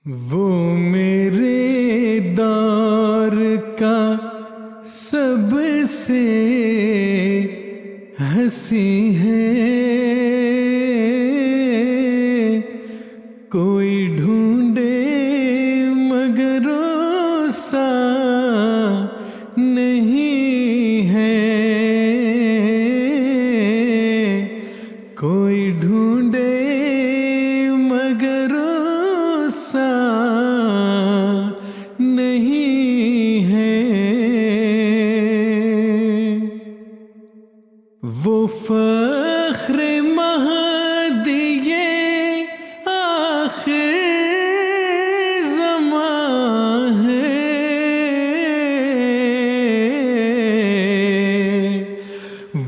वो मेरे दौर का सबसे हंसी है, कोई ढूंढे मगर सा नहीं है, कोई ढूंढे मगर सा नहीं है। वो फख्र महदिये आखिर ज़मां है,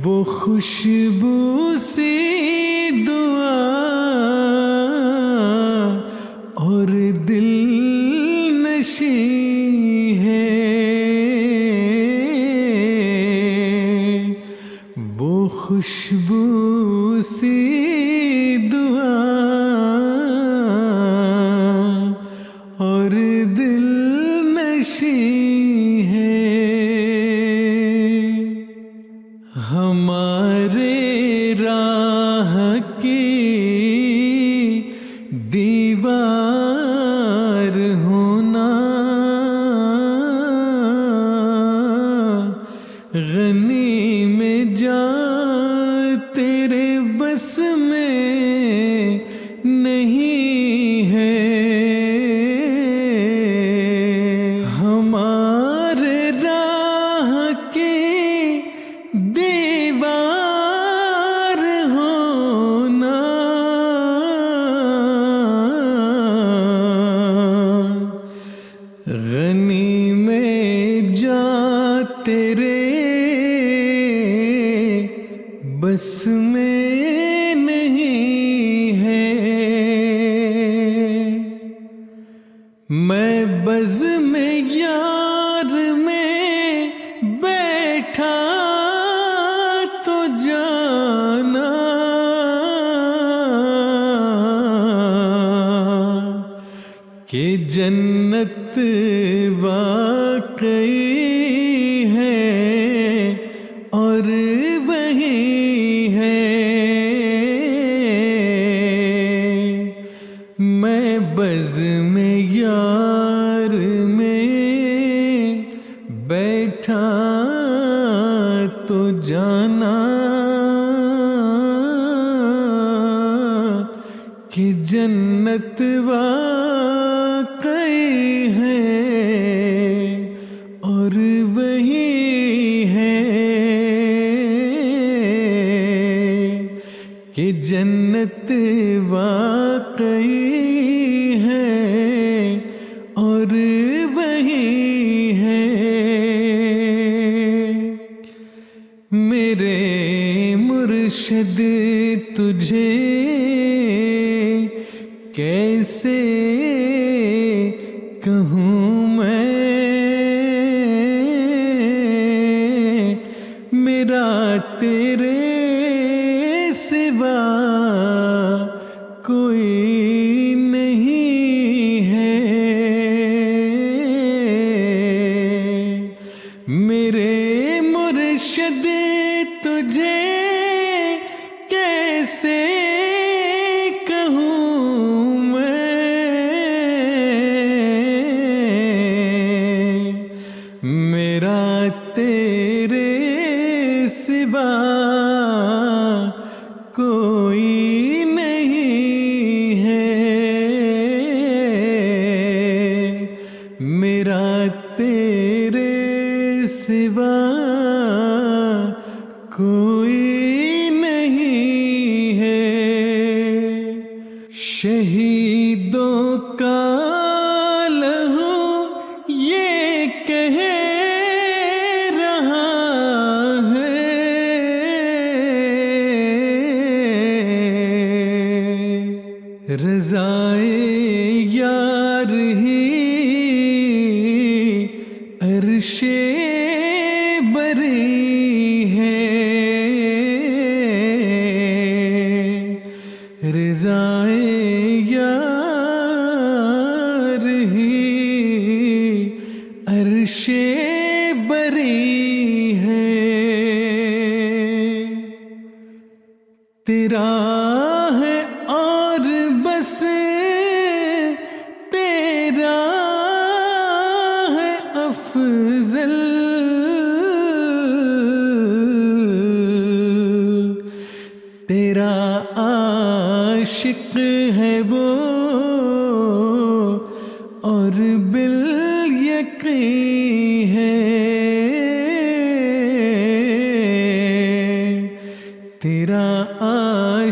वो खुशबू सी दुआ और दिल नशी है, वो खुशबू सी दुआ और दिल नशी है। हमारे राह की दीवार होना, गनी में जा तेरे बस में नहीं है। हमारे राह की दीवार होना, गनी में जा तेरे बस में नहीं है। मैं बज़ में यार में बैठा तो जाना, कि जन्नत वाकई है और वही है। मैं बज़ में यार में बैठा तो जाना, कि जन्नत वाकई है और वही है, कि जन्नत वाकई है और वही है। मेरे मुर्शिद तुझे कैसे कहूँ मैं, मेरा तेरे सिवा कोई नहीं है। मेरे मुर्शिद तुझे कैसे कहूँ मैं, मेरा तेरे सिवा कोई नहीं है। मेरा तेरे सिवा कोई नहीं है। शहीदों का लहू ये कह रहा है, रज़ाए यार ही अर्शे बरी है, रज़ाए यार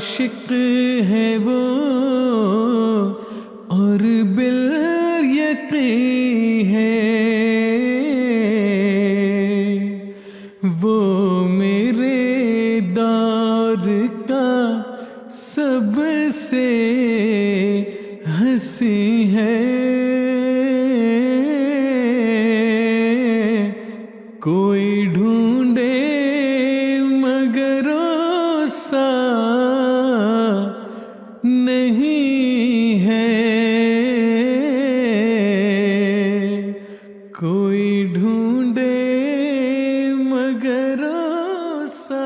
आशिक है वो और बिल यकीन है वो मेरे दौर का सबसे हंसी है। कोई ढूंढे मगर वो सा नहीं है, कोई ढूंढे मगर वो सा